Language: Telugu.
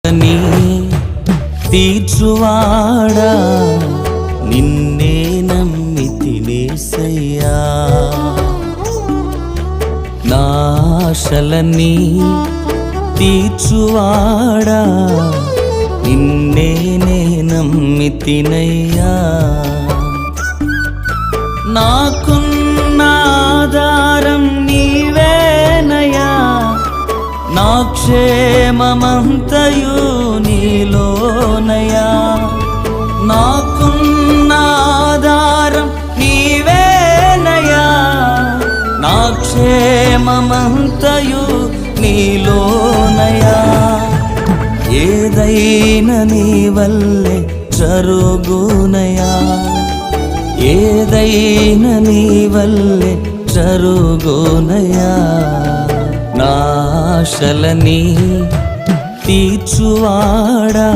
నీ తీర్చువాడా నిన్నే నమ్మితినేసయ్యా నా ఆశలన్నీ తీర్చువాడా నిన్నే నమ్మితినయ్యా నాకున్న ఆధారం నీవేనయ్యా నా క్షేమమంతయు నీలోనయ్యా నాకున్న ఆధారం నీవేనయ్యా నా క్షేమమంతయు నీలోనయ్యా ఏదైనా నీ వల్లే జరుగునయ్యా ఏదైనా నీ వల్లే జరుగునయ్యా నా ఆశలన్నీ తీర్చువాడా